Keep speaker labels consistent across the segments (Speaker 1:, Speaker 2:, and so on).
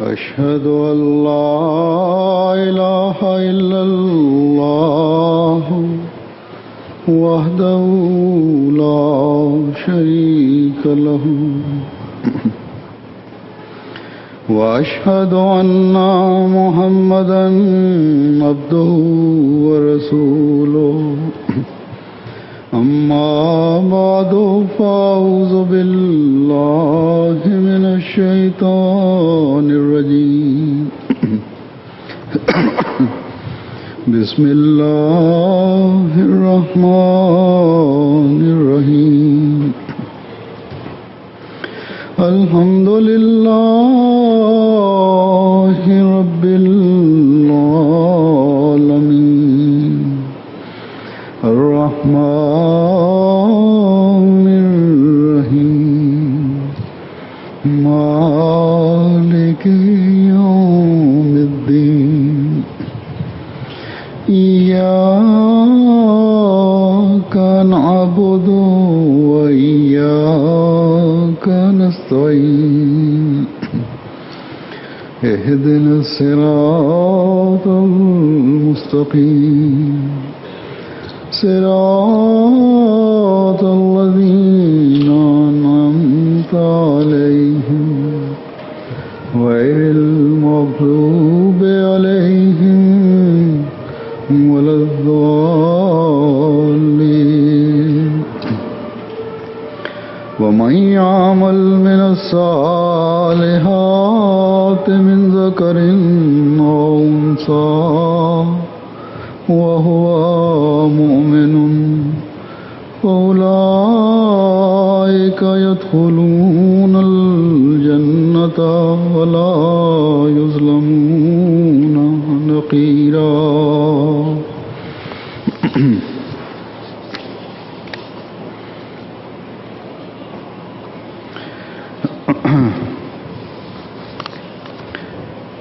Speaker 1: أشهد أن لا إله إلا الله وحده لا شريك له وأشهد أن محمدا عبده ورسوله أما بعد فأعوذ بالله من الشيطان الرجيم بسم الله الرحمن الرحيم الحمد لله رب العالمين الرحمن الرحيم مالك يوم الدين إياك نعبد وإياك نستعين اهدنا الصراط المستقيم صراط الذين أنعمت عليهم غير المغضوب عليهم ولا الضالين ومن يعمل من الصالحات من ذكر أو أنثى وهو مؤمن فأولئك يدخلون الجنة ولا يظلمون نقيرا.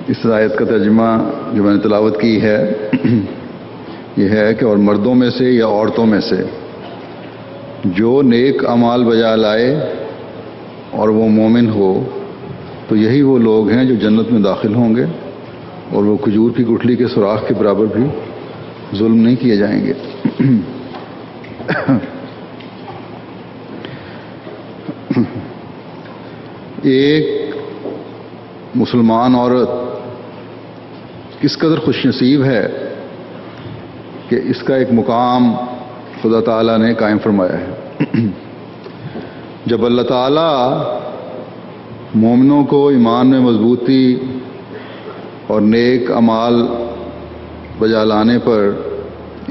Speaker 1: اس آیت کا ترجمہ جو میں نے تلاوت کی ہے یہ ہے کہ اور مردوں میں سے یا عورتوں میں سے جو نیک اعمال بجا لائے اور وہ مومن ہو تو یہی وہ لوگ ہیں جو جنت میں داخل ہوں گے اور وہ کھجور کی گٹھلی کے سوراخ کے برابر بھی ظلم نہیں کیے جائیں گے. ایک مسلمان عورت کس قدر خوش نصیب ہے کہ اس کا ایک مقام خدا تعالیٰ نے قائم فرمایا ہے. جب اللہ تعالیٰ مومنوں کو ایمان میں مضبوطی اور نیک اعمال بجا لانے پر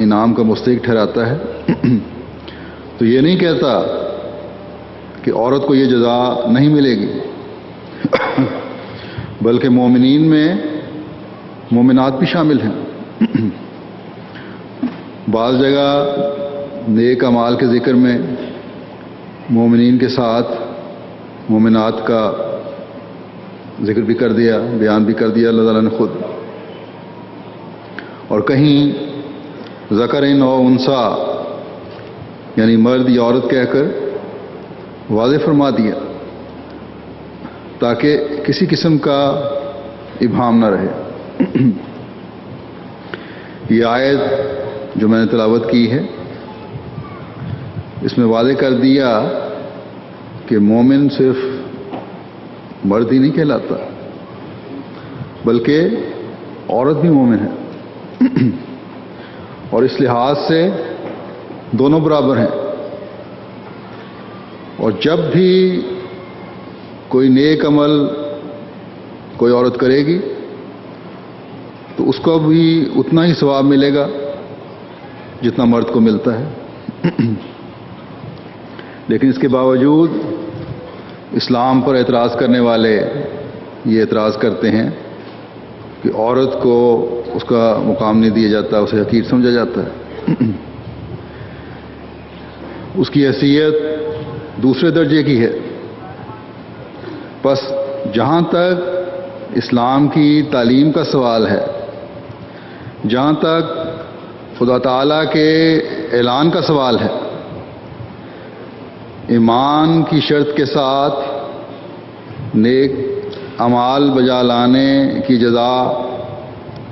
Speaker 1: انعام کا مستحق ٹھہراتا ہے تو یہ نہیں کہتا کہ عورت کو یہ جزا نہیں ملے گی، بلکہ مومنین میں مومنات بھی شامل ہیں. بعض جگہ نیک اعمال کے ذکر میں مومنین کے ساتھ مومنات کا ذکر بھی کر دیا، بیان بھی کر دیا اللہ تعالیٰ نے خود، اور کہیں ذکرین و انسا یعنی مرد یا عورت کہہ کر واضح فرما دیا تاکہ کسی قسم کا ابہام نہ رہے. یہ آیت جو میں نے تلاوت کی ہے اس میں واضح کر دیا کہ مومن صرف مرد ہی نہیں کہلاتا بلکہ عورت بھی مومن ہے، اور اس لحاظ سے دونوں برابر ہیں. اور جب بھی کوئی نیک عمل کوئی عورت کرے گی تو اس کو بھی اتنا ہی ثواب ملے گا جتنا مرد کو ملتا ہے. لیکن اس کے باوجود اسلام پر اعتراض کرنے والے یہ اعتراض کرتے ہیں کہ عورت کو اس کا مقام نہیں دیا جاتا، اسے حقیر سمجھا جاتا ہے، اس کی حیثیت دوسرے درجے کی ہے. بس جہاں تک اسلام کی تعلیم کا سوال ہے، جہاں تک خدا تعالیٰ کے اعلان کا سوال ہے، ایمان کی شرط کے ساتھ نیک اعمال بجا لانے کی جزا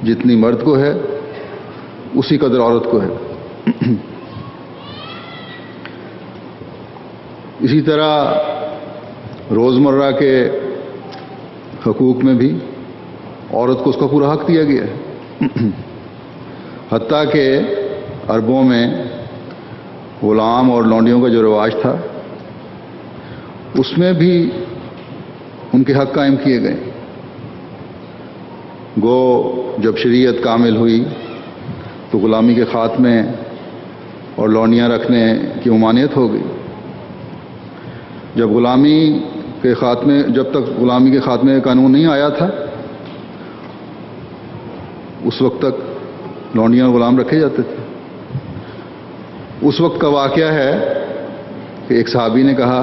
Speaker 1: جتنی مرد کو ہے اسی قدر عورت کو ہے۔ اسی طرح روزمرہ کے حقوق میں بھی عورت کو اس کا پورا حق دیا گیا ہے، حتیٰ کہ عربوں میں غلام اور لونڈیوں کا جو رواج تھا اس میں بھی ان کے حق قائم کیے گئے۔ گو جب شریعت کامل ہوئی تو غلامی کے خاتمے اور لونڈیاں رکھنے کی ممانعت ہو گئی۔ جب تک غلامی کے خاتمے کا قانون نہیں آیا تھا اس وقت تک لونڈیاں غلام رکھے جاتے تھے۔ اس وقت کا واقعہ ہے کہ ایک صحابی نے کہا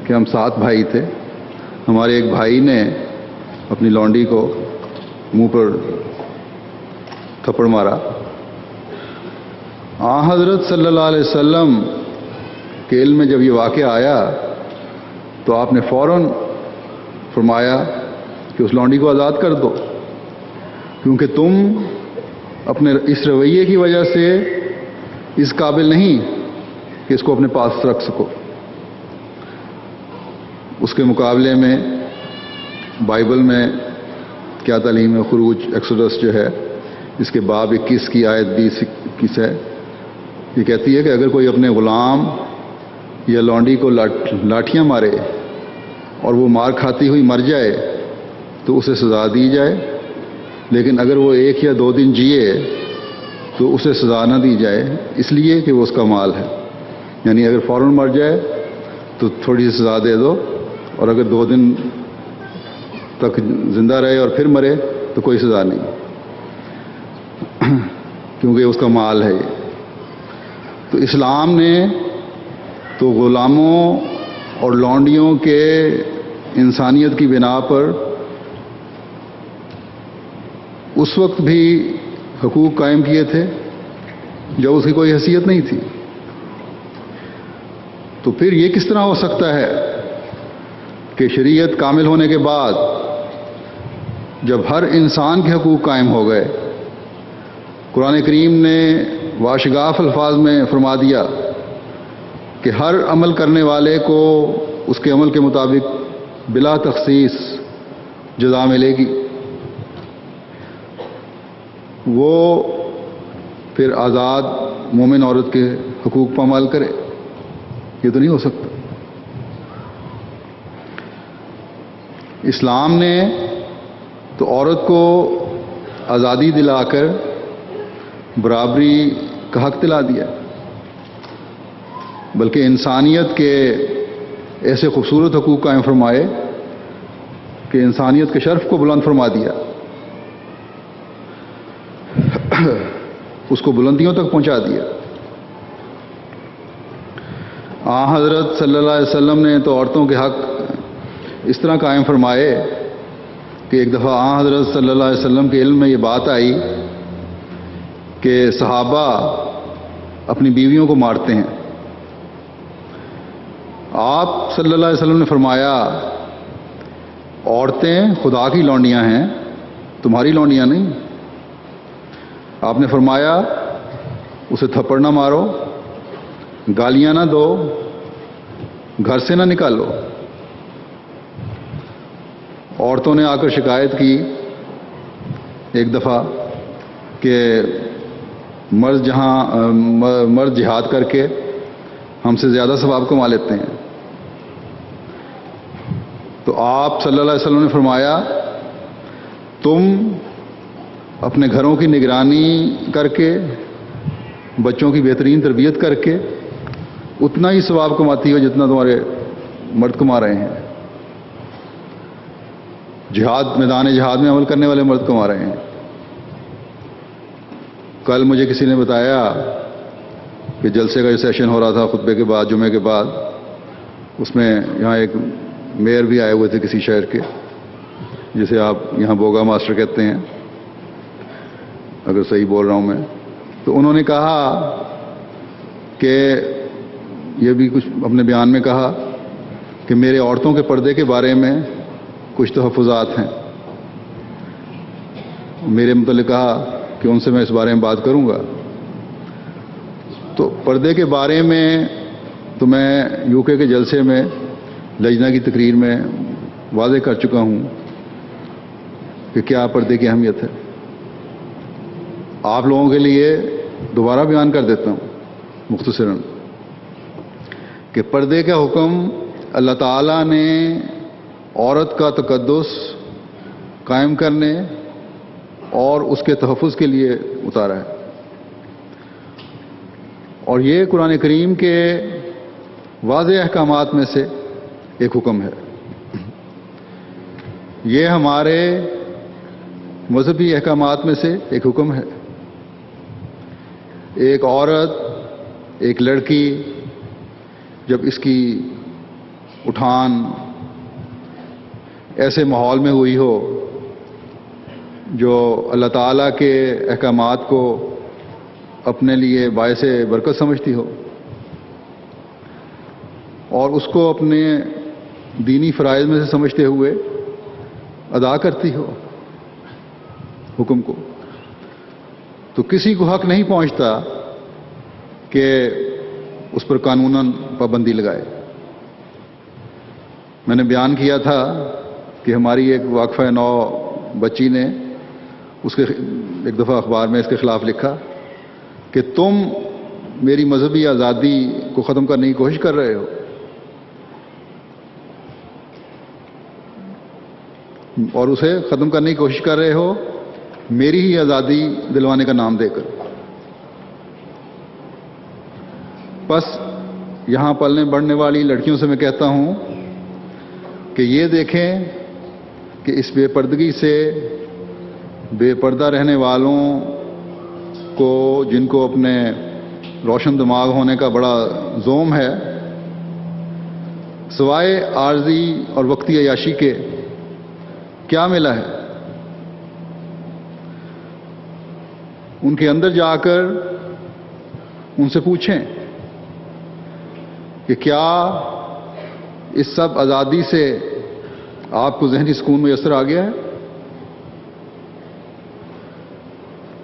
Speaker 1: کہ ہم 7 بھائی تھے، ہمارے ایک بھائی نے اپنی لونڈی کو منہ پر تھپڑ مارا۔ حضرت صلی اللہ علیہ وسلم کے علم میں جب یہ واقعہ آیا تو آپ نے فوراً فرمایا کہ اس لونڈی کو آزاد کر دو، کیونکہ تم اپنے اس رویے کی وجہ سے اس قابل نہیں کہ اس کو اپنے پاس رکھ سکو۔ اس کے مقابلے میں بائبل میں کیا تعلیم ہے؟ خروج ایکسوڈس جو ہے اس کے باب 21 کی آیت 20-21 ہے، یہ کہتی ہے کہ اگر کوئی اپنے غلام یا لونڈی کو لاٹھیاں مارے اور وہ مار کھاتی ہوئی مر جائے تو اسے سزا دی جائے، لیکن اگر وہ 1 یا 2 دن جیے تو اسے سزا نہ دی جائے، اس لیے کہ وہ اس کا مال ہے۔ یعنی اگر فوراً مر جائے تو تھوڑی سی سزا دے دو، اور اگر 2 دن تک زندہ رہے اور پھر مرے تو کوئی سزا نہیں، کیونکہ اس کا مال ہے یہ۔ تو اسلام نے تو غلاموں اور لونڈیوں کے انسانیت کی بنا پر اس وقت بھی حقوق قائم کیے تھے جب اس کی کوئی حیثیت نہیں تھی۔ تو پھر یہ کس طرح ہو سکتا ہے کہ شریعت کامل ہونے کے بعد جب ہر انسان کے حقوق قائم ہو گئے، قرآن کریم نے واشگاف الفاظ میں فرما دیا کہ ہر عمل کرنے والے کو اس کے عمل کے مطابق بلا تخصیص جزا ملے گی، وہ پھر آزاد مومن عورت کے حقوق پامال کرے؟ یہ تو نہیں ہو سکتا۔ اسلام نے تو عورت کو آزادی دلا کر برابری کا حق دلا دیا، بلکہ انسانیت کے ایسے خوبصورت حقوق قائم فرمائے کہ انسانیت کے شرف کو بلند فرما دیا، اس کو بلندیوں تک پہنچا دیا۔ حضرت صلی اللہ علیہ وسلم نے تو عورتوں کے حق اس طرح قائم فرمائے کہ ایک دفعہ حضرت صلی اللہ علیہ وسلم کے علم میں یہ بات آئی کہ صحابہ اپنی بیویوں کو مارتے ہیں۔ آپ صلی اللہ علیہ وسلم نے فرمایا عورتیں خدا کی لونڈیاں ہیں، تمہاری لونڈیاں نہیں۔ آپ نے فرمایا اسے تھپڑ نہ مارو، گالیاں نہ دو، گھر سے نہ نکالو۔ عورتوں نے آ کر شکایت کی ایک دفعہ کہ مرد جہاد کر کے ہم سے زیادہ ثواب کما لیتے ہیں۔ تو آپ صلی اللہ علیہ وسلم نے فرمایا تم اپنے گھروں کی نگرانی کر کے، بچوں کی بہترین تربیت کر کے اتنا ہی ثواب کماتی ہو جتنا تمہارے مرد کما رہے ہیں، میدان جہاد میں عمل کرنے والے مرد کما رہے ہیں۔ کل مجھے کسی نے بتایا کہ جلسے کا جو سیشن ہو رہا تھا خطبے کے بعد، جمعے کے بعد، اس میں یہاں ایک میئر بھی آئے ہوئے تھے کسی شہر کے، جسے آپ یہاں بوگا ماسٹر کہتے ہیں اگر صحیح بول رہا ہوں میں۔ تو انہوں نے کہا کہ یہ بھی کچھ اپنے بیان میں کہا کہ میرے عورتوں کے پردے کے بارے میں کچھ تحفظات ہیں. میرے متعلق کہا کہ ان سے میں اس بارے میں بات کروں گا. تو پردے کے بارے میں تو میں یو کے جلسے میں لجنہ کی تقریر میں واضح کر چکا ہوں کہ کیا پردے کی اہمیت ہے. آپ لوگوں کے لیے دوبارہ بیان کر دیتا ہوں مختصراً کہ پردے کا حکم اللہ تعالیٰ نے عورت کا تقدس قائم کرنے اور اس کے تحفظ کے لیے اتارا ہے. اور یہ قرآن کریم کے واضح احکامات میں سے ایک حکم ہے. یہ ہمارے مذہبی احکامات میں سے ایک حکم ہے. ایک عورت، ایک لڑکی جب اس کی اٹھان ایسے ماحول میں ہوئی ہو جو اللہ تعالیٰ کے احکامات کو اپنے لیے باعث برکت سمجھتی ہو اور اس کو اپنے دینی فرائض میں سے سمجھتے ہوئے ادا کرتی ہو حکم کو، تو کسی کو حق نہیں پہنچتا کہ اس پر قانوناً پابندی لگائے. میں نے بیان کیا تھا کہ ہماری ایک واقفہ نو بچی نے اس کے ایک دفعہ اخبار میں اس کے خلاف لکھا کہ تم میری مذہبی آزادی کو ختم کرنے کی کوشش کر رہے ہو. اور اسے ختم کرنے کی کوشش کر رہے ہو میری ہی آزادی دلوانے کا نام دے کر. بس یہاں پلنے بڑھنے والی لڑکیوں سے میں کہتا ہوں کہ یہ دیکھیں کہ اس بے پردگی سے بے پردہ رہنے والوں کو، جن کو اپنے روشن دماغ ہونے کا بڑا زوم ہے، سوائے عارضی اور وقتی عیاشی کے کیا ملا ہے. ان کے اندر جا کر ان سے پوچھیں کہ کیا اس سب آزادی سے آپ کو ذہنی سکون میسر آ گیا ہے؟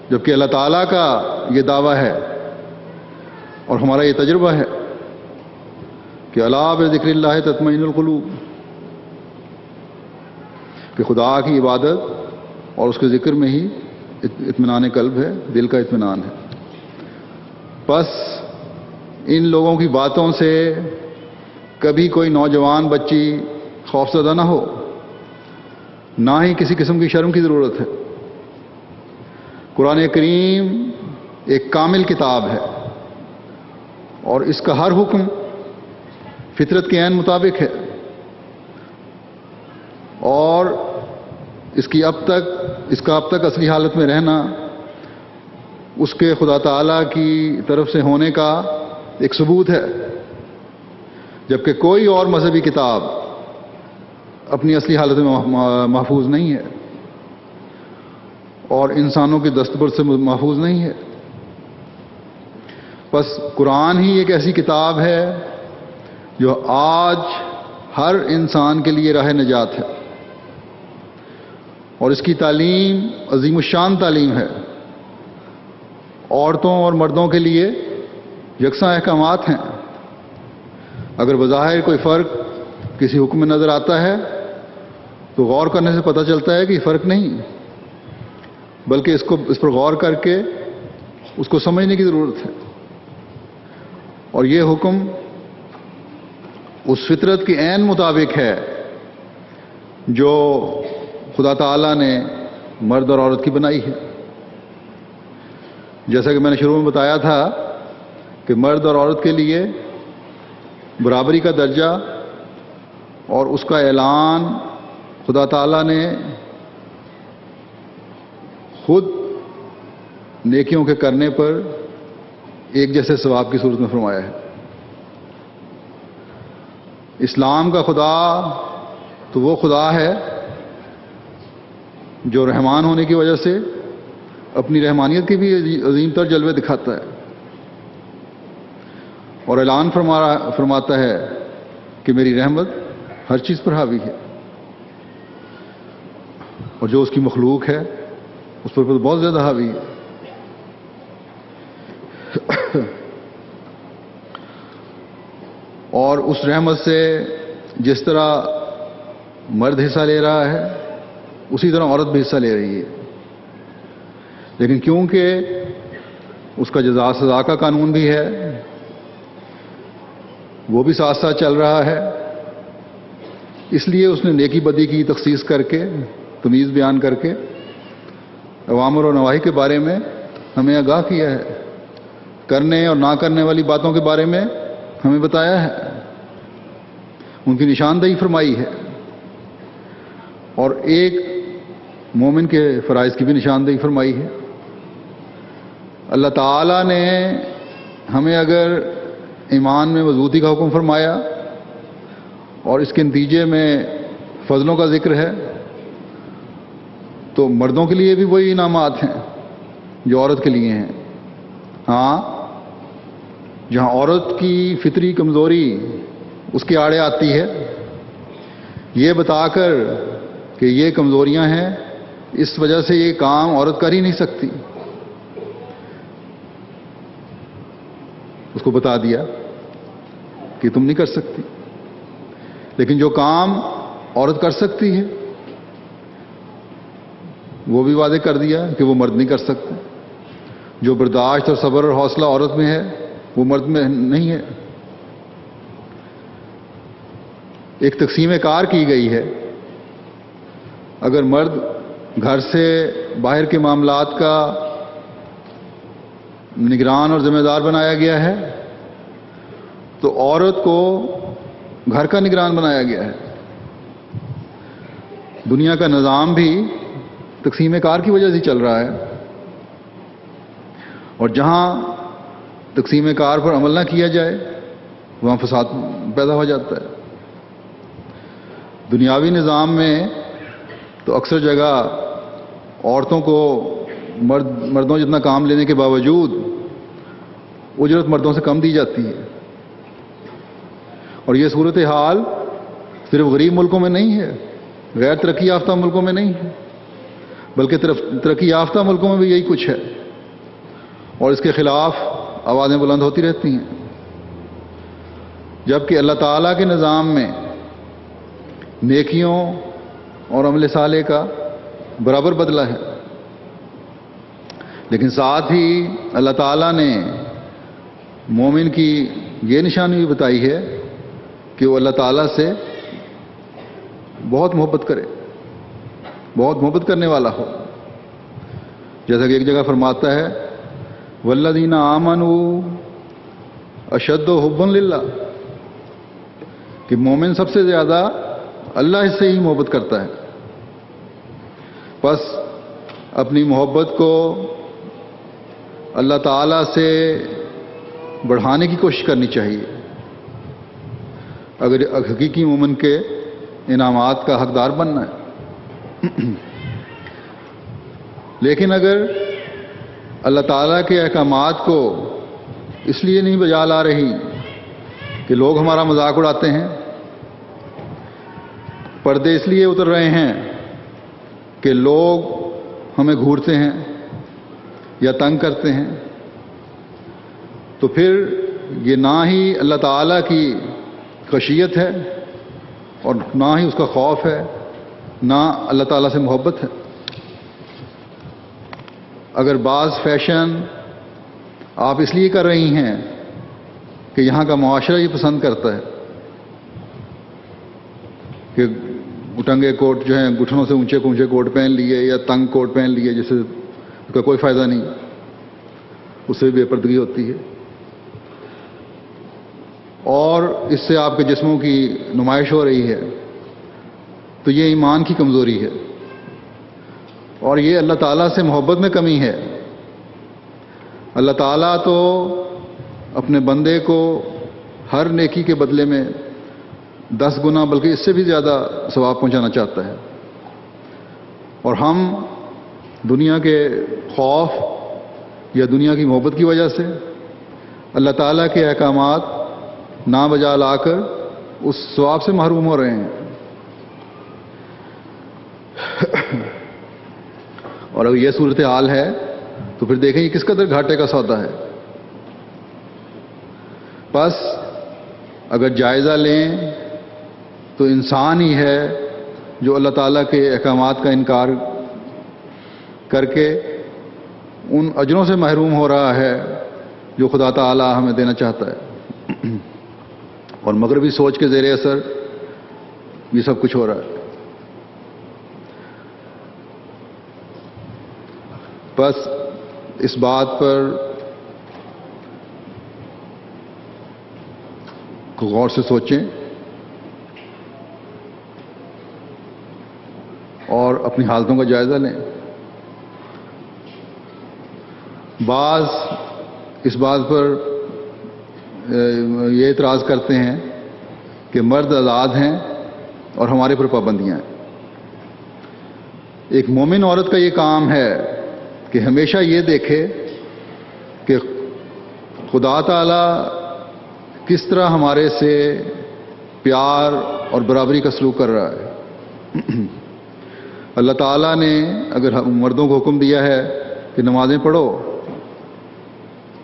Speaker 1: جبکہ اللہ تعالیٰ کا یہ دعویٰ ہے اور ہمارا یہ تجربہ ہے کہ الا بذکر اللہ تطمئن القلوب، کہ خدا کی عبادت اور اس کے ذکر میں ہی اطمینان قلب ہے، دل کا اطمینان ہے. بس ان لوگوں کی باتوں سے کبھی کوئی نوجوان بچی خوفزدہ نہ ہو، نہ ہی کسی قسم کی شرم کی ضرورت ہے. قرآن کریم ایک کامل کتاب ہے اور اس کا ہر حکم فطرت کے عین مطابق ہے، اور اس کا اب تک اصلی حالت میں رہنا اس کے خدا تعالیٰ کی طرف سے ہونے کا ایک ثبوت ہے، جبکہ کوئی اور مذہبی کتاب اپنی اصلی حالت میں محفوظ نہیں ہے اور انسانوں کی دستبرد سے محفوظ نہیں ہے. بس قرآن ہی ایک ایسی کتاب ہے جو آج ہر انسان کے لیے راہ نجات ہے، اور اس کی تعلیم عظیم الشان تعلیم ہے. عورتوں اور مردوں کے لیے یکساں احکامات ہیں. اگر بظاہر کوئی فرق کسی حکم میں نظر آتا ہے تو غور کرنے سے پتہ چلتا ہے کہ یہ فرق نہیں، بلکہ اس پر غور کر کے اس کو سمجھنے کی ضرورت ہے. اور یہ حکم اس فطرت کے عین مطابق ہے جو خدا تعالیٰ نے مرد اور عورت کی بنائی ہے. جیسا کہ میں نے شروع میں بتایا تھا کہ مرد اور عورت کے لیے برابری کا درجہ اور اس کا اعلان خدا تعالیٰ نے خود نیکیوں کے کرنے پر ایک جیسے ثواب کی صورت میں فرمایا ہے. اسلام کا خدا تو وہ خدا ہے جو رحمان ہونے کی وجہ سے اپنی رحمانیت کے بھی عظیم تر جلوے دکھاتا ہے اور اعلان فرماتا ہے کہ میری رحمت ہر چیز پر حاوی ہے. اور جو اس کی مخلوق ہے اس پر بہت زیادہ حاوی ہے. اور اس رحمت سے جس طرح مرد حصہ لے رہا ہے اسی طرح عورت بھی حصہ لے رہی ہے. لیکن کیونکہ اس کا جزا سزا کا قانون بھی ہے، وہ بھی ساتھ ساتھ چل رہا ہے، اس لیے اس نے نیکی بدی کی تخصیص کر کے، تمیز بیان کر کے اوامر اور نواہی کے بارے میں ہمیں آگاہ کیا ہے، کرنے اور نہ کرنے والی باتوں کے بارے میں ہمیں بتایا ہے، ان کی نشاندہی فرمائی ہے، اور ایک مومن کے فرائض کی بھی نشاندہی فرمائی ہے. اللہ تعالیٰ نے ہمیں اگر ایمان میں مضبوطی کا حکم فرمایا اور اس کے نتیجے میں فضلوں کا ذکر ہے، تو مردوں کے لیے بھی وہی انعامات ہیں جو عورت کے لیے ہیں. ہاں، جہاں عورت کی فطری کمزوری اس کے آڑے آتی ہے یہ بتا کر کہ یہ کمزوریاں ہیں، اس وجہ سے یہ کام عورت کر ہی نہیں سکتی، اس کو بتا دیا کہ تم نہیں کر سکتی. لیکن جو کام عورت کر سکتی ہے وہ بھی واضح کر دیا کہ وہ مرد نہیں کر سکتے. جو برداشت اور صبر اور حوصلہ عورت میں ہے وہ مرد میں نہیں ہے. ایک تقسیم کار کی گئی ہے. اگر مرد گھر سے باہر کے معاملات کا نگران اور ذمہ دار بنایا گیا ہے تو عورت کو گھر کا نگران بنایا گیا ہے. دنیا کا نظام بھی تقسیم کار کی وجہ سے چل رہا ہے، اور جہاں تقسیم کار پر عمل نہ کیا جائے وہاں فساد پیدا ہو جاتا ہے. دنیاوی نظام میں تو اکثر جگہ عورتوں کو مردوں جتنا کام لینے کے باوجود اجرت مردوں سے کم دی جاتی ہے. اور یہ صورتحال صرف غریب ملکوں میں نہیں ہے، غیر ترقی یافتہ ملکوں میں نہیں ہے، بلکہ ترقی یافتہ ملکوں میں بھی یہی کچھ ہے، اور اس کے خلاف آوازیں بلند ہوتی رہتی ہیں. جبکہ اللہ تعالیٰ کے نظام میں نیکیوں اور عمل صالح کا برابر بدلہ ہے. لیکن ساتھ ہی اللہ تعالیٰ نے مومن کی یہ نشانی بھی بتائی ہے کہ وہ اللہ تعالیٰ سے بہت محبت کرے، بہت محبت کرنے والا ہو. جیسا کہ ایک جگہ فرماتا ہے والذین آمنوا اشد حبا للہ، کہ مومن سب سے زیادہ اللہ سے ہی محبت کرتا ہے. بس اپنی محبت کو اللہ تعالیٰ سے بڑھانے کی کوشش کرنی چاہیے اگر حقیقی مومن کے انعامات کا حقدار بننا ہے. لیکن اگر اللہ تعالیٰ کے احکامات کو اس لیے نہیں بجا لا رہی کہ لوگ ہمارا مذاق اڑاتے ہیں، پردے اس لیے اتر رہے ہیں کہ لوگ ہمیں گھورتے ہیں یا تنگ کرتے ہیں، تو پھر یہ نہ ہی اللہ تعالیٰ کی خشیت ہے اور نہ ہی اس کا خوف ہے، نہ اللہ تعالیٰ سے محبت ہے. اگر بعض فیشن آپ اس لیے کر رہی ہیں کہ یہاں کا معاشرہ یہ پسند کرتا ہے کہ گٹنگے کوٹ جو ہیں گھٹنوں سے اونچے اونچے کوٹ پہن لیے یا تنگ کوٹ پہن لیے جس سے اس کا کوئی فائدہ نہیں، اس سے بے پردگی ہوتی ہے اور اس سے آپ کے جسموں کی نمائش ہو رہی ہے، تو یہ ایمان کی کمزوری ہے اور یہ اللہ تعالیٰ سے محبت میں کمی ہے. اللہ تعالیٰ تو اپنے بندے کو ہر نیکی کے بدلے میں 10 گنا بلکہ اس سے بھی زیادہ ثواب پہنچانا چاہتا ہے، اور ہم دنیا کے خوف یا دنیا کی محبت کی وجہ سے اللہ تعالیٰ کے احکامات نہ بجا لا کر اس ثواب سے محروم ہو رہے ہیں. اور اگر یہ صورتحال ہے تو پھر دیکھیں یہ کس قدر گھاٹے کا سودا ہے. بس اگر جائزہ لیں تو انسان ہی ہے جو اللہ تعالیٰ کے احکامات کا انکار کر کے ان اجروں سے محروم ہو رہا ہے جو خدا تعالیٰ ہمیں دینا چاہتا ہے. اور مغربی سوچ کے زیر اثر یہ سب کچھ ہو رہا ہے. بس اس بات پر غور سے سوچیں اور اپنی حالتوں کا جائزہ لیں. بعض اس بات پر یہ اعتراض کرتے ہیں کہ مرد آزاد ہیں اور ہمارے پر پابندیاں ہیں. ایک مومن عورت کا یہ کام ہے کہ ہمیشہ یہ دیکھے کہ خدا تعالی کس طرح ہمارے سے پیار اور برابری کا سلوک کر رہا ہے. اللہ تعالیٰ نے اگر مردوں کو حکم دیا ہے کہ نمازیں پڑھو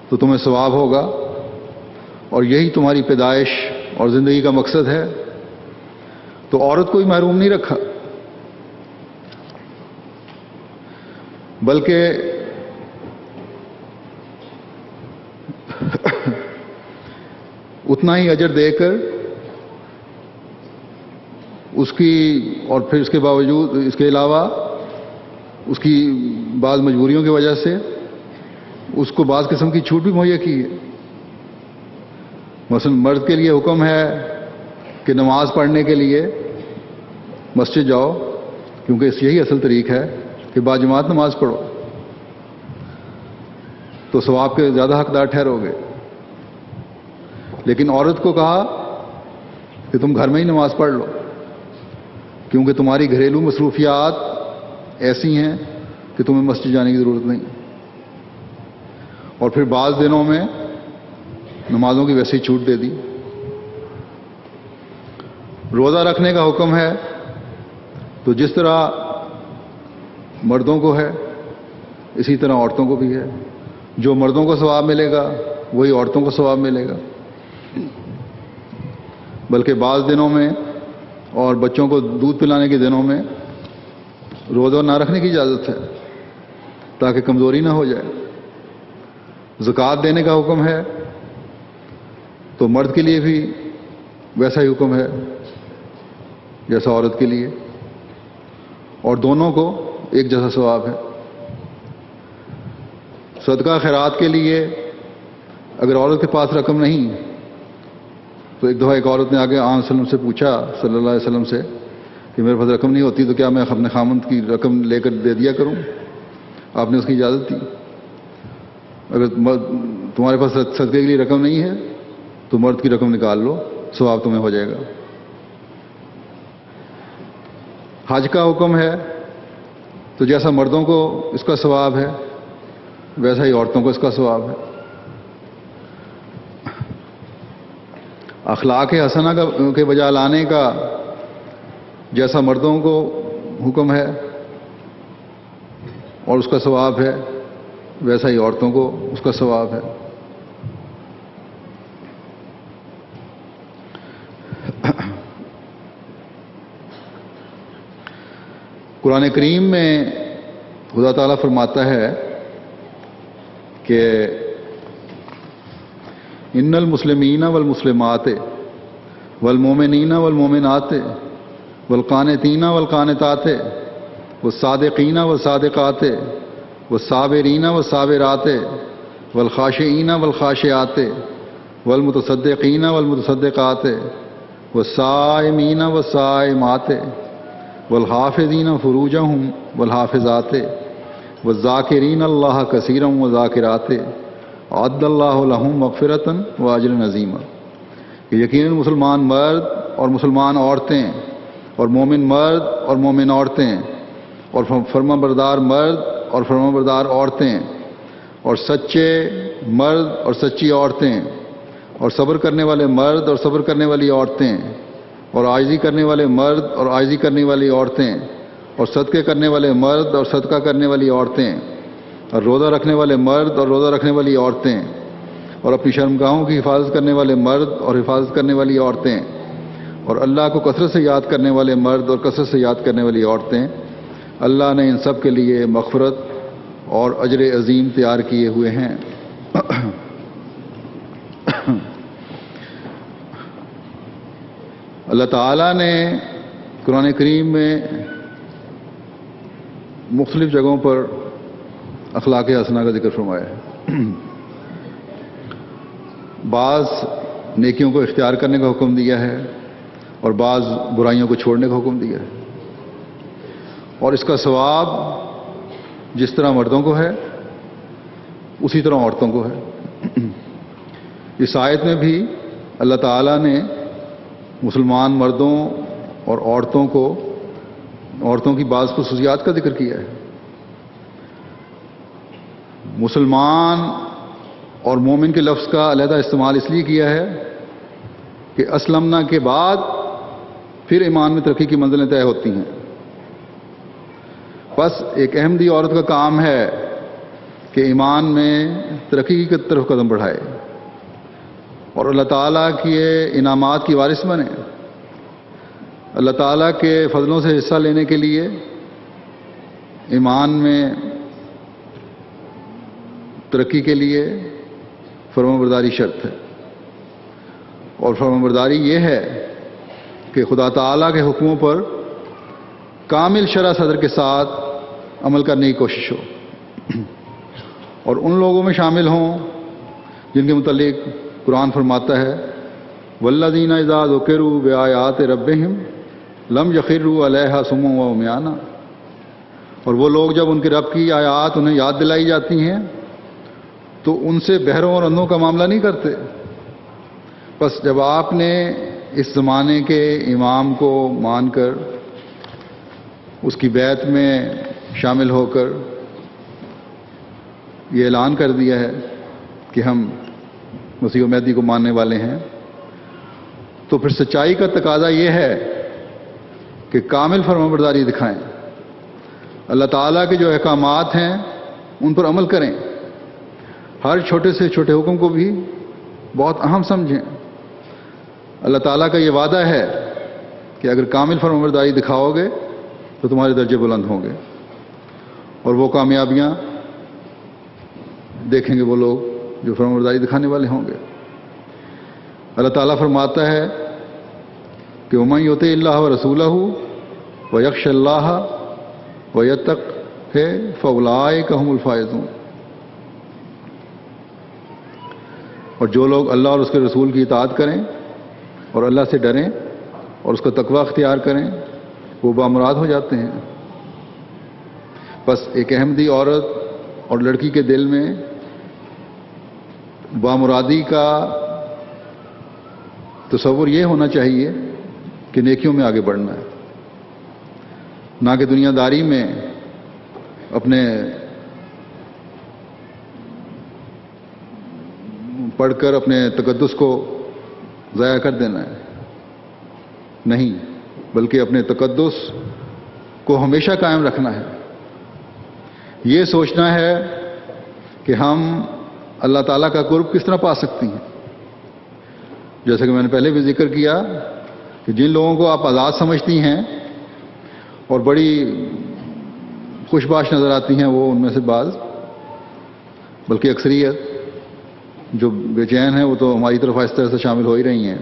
Speaker 1: تو تمہیں ثواب ہوگا اور یہی تمہاری پیدائش اور زندگی کا مقصد ہے، تو عورت کو ہی محروم نہیں رکھا، بلکہ اتنا ہی اجر دے کر اس کی، اور پھر اس کے باوجود اس کے علاوہ اس کی بعض مجبوریوں کی وجہ سے اس کو بعض قسم کی چھوٹ بھی مہیا کی ہے. مثلا مرد کے لیے حکم ہے کہ نماز پڑھنے کے لیے مسجد جاؤ، کیونکہ اس یہی اصل طریق ہے کہ باجماعت نماز پڑھو تو ثواب کے زیادہ حقدار ٹھہرو گے. لیکن عورت کو کہا کہ تم گھر میں ہی نماز پڑھ لو، کیونکہ تمہاری گھریلو مصروفیات ایسی ہیں کہ تمہیں مسجد جانے کی ضرورت نہیں. اور پھر بعض دنوں میں نمازوں کی ویسی چھوٹ دے دی. روزہ رکھنے کا حکم ہے تو جس طرح مردوں کو ہے اسی طرح عورتوں کو بھی ہے. جو مردوں کو ثواب ملے گا وہی عورتوں کو ثواب ملے گا. بلکہ بعض دنوں میں اور بچوں کو دودھ پلانے کے دنوں میں روزہ نہ رکھنے کی اجازت ہے تاکہ کمزوری نہ ہو جائے. زکوٰۃ دینے کا حکم ہے تو مرد کے لیے بھی ویسا ہی حکم ہے جیسا عورت کے لیے، اور دونوں کو ایک جیسا ثواب ہے. صدقہ خیرات کے لیے اگر عورت کے پاس رقم نہیں تو ایک دفعہ ایک عورت نے آگے آن وسلم سے پوچھا صلی اللہ علیہ وسلم سے کہ میرے پاس رقم نہیں ہوتی تو کیا میں اپنے خامند کی رقم لے کر دے دیا کروں؟ آپ نے اس کی اجازت دی. اگر تمہارے پاس صدقے کے لیے رقم نہیں ہے تو مرد کی رقم نکال لو، ثواب تمہیں ہو جائے گا. حج کا حکم ہے تو جیسا مردوں کو اس کا ثواب ہے ویسا ہی عورتوں کو اس کا ثواب ہے. اخلاق حسنہ کے بجا لانے کا جیسا مردوں کو حکم ہے اور اس کا ثواب ہے ویسا ہی عورتوں کو اس کا ثواب ہے. قرآن کریم میں خدا تعالیٰ فرماتا ہے کہ ان المسلمین والمسلمات والمومنین والمومنات والقانتین والقانتات والصادقین والصادقات والصابرین والصابرات والخاشعین والخاشعات والمتصدقین والمتصدقات والصائمین والصائمات والحافظین فروجہم والحافظات والذاکرین اللہ کثیرا وذاکرات اعد اللہ لہم مغفرۃ واجرا عظیما. یقیناً مسلمان مرد اور مسلمان عورتیں اور مومن مرد اور مومن عورتیں اور فرما بردار مرد اور فرما بردار عورتیں اور سچے مرد اور سچی عورتیں اور صبر کرنے والے مرد اور صبر کرنے والی عورتیں اور عاجزی کرنے والے مرد اور عاجزی کرنے والی عورتیں اور صدقے کرنے والے مرد اور صدقہ کرنے والی عورتیں، اور روزہ رکھنے والے مرد اور روزہ رکھنے والی عورتیں، اور اپنی شرمگاہوں کی حفاظت کرنے والے مرد اور حفاظت کرنے والی عورتیں، اور اللہ کو کثرت سے یاد کرنے والے مرد اور کثرت سے یاد کرنے والی عورتیں، اللہ نے ان سب کے لیے مغفرت اور اجر عظیم تیار کیے ہوئے ہیں۔ اللہ تعالیٰ نے قرآن کریم میں مختلف جگہوں پر اخلاق حسنہ کا ذکر فرمایا ہے۔ بعض نیکیوں کو اختیار کرنے کا حکم دیا ہے اور بعض برائیوں کو چھوڑنے کا حکم دیا ہے، اور اس کا ثواب جس طرح مردوں کو ہے اسی طرح عورتوں کو ہے۔ اس آیت میں بھی اللہ تعالیٰ نے مسلمان مردوں اور عورتوں کی بعض خصوصیات کا ذکر کیا ہے۔ مسلمان اور مومن کے لفظ کا علیحدہ استعمال اس لیے کیا ہے کہ اسلمنا کے بعد پھر ایمان میں ترقی کی منزلیں طے ہوتی ہیں۔ بس ایک احمدی عورت کا کام ہے کہ ایمان میں ترقی کی طرف قدم بڑھائے اور اللہ تعالیٰ کے انعامات کی وارث بنے، اللہ تعالیٰ کے فضلوں سے حصہ لینے کے لیے ایمان میں ترقی کے لیے فرمانبرداری شرط ہے، اور فرمانبرداری یہ ہے کہ خدا تعالیٰ کے حکموں پر کامل شرح صدر کے ساتھ عمل کرنے کی کوشش ہو، اور ان لوگوں میں شامل ہوں جن کے متعلق قرآن فرماتا ہے والذین اذا ذکروا بآیات ربہم لم یخروا علیہا صما وعمیانا، اور وہ لوگ جب ان کے رب کی آیات انہیں یاد دلائی جاتی ہیں تو ان سے بہروں اور اندھوں کا معاملہ نہیں کرتے۔ بس جب آپ نے اس زمانے کے امام کو مان کر اس کی بیعت میں شامل ہو کر یہ اعلان کر دیا ہے کہ ہم مسیح مہدی کو ماننے والے ہیں، تو پھر سچائی کا تقاضا یہ ہے کہ کامل فرمانبرداری دکھائیں، اللہ تعالیٰ کے جو احکامات ہیں ان پر عمل کریں، ہر چھوٹے سے چھوٹے حکم کو بھی بہت اہم سمجھیں۔ اللہ تعالیٰ کا یہ وعدہ ہے کہ اگر کامل فرمانبرداری دکھاؤ گے تو تمہارے درجے بلند ہوں گے، اور وہ کامیابیاں دیکھیں گے وہ لوگ جو فرمانبرداری دکھانے والے ہوں گے۔ اللہ تعالیٰ فرماتا ہے کہ وَمَن یُطِعِ اللَّهَ وَرَسُولَهُ وَیَخْشَ اللَّهَ وَیَتَّقْهُ فَأُولَٰئِکَ هُمُ الْفَائِزُونَ، اور جو لوگ اللہ اور اس کے رسول کی اطاعت کریں اور اللہ سے ڈریں اور اس کا تقوی اختیار کریں وہ بامراد ہو جاتے ہیں۔ بس ایک احمدی عورت اور لڑکی کے دل میں بامرادی کا تصور یہ ہونا چاہیے کہ نیکیوں میں آگے بڑھنا ہے، نہ کہ دنیا داری میں اپنے پڑھ کر اپنے تقدس کو ضائع کر دینا ہے، نہیں، بلکہ اپنے تقدس کو ہمیشہ قائم رکھنا ہے۔ یہ سوچنا ہے کہ ہم اللہ تعالیٰ کا قرب کس طرح پا سکتی ہیں۔ جیسا کہ میں نے پہلے بھی ذکر کیا کہ جن لوگوں کو آپ آزاد سمجھتی ہیں اور بڑی خوش باش نظر آتی ہیں وہ ان میں سے بعض، بلکہ اکثریت جو بے چین ہیں وہ تو ہماری طرف اس طرح سے شامل ہو ہی رہی ہیں،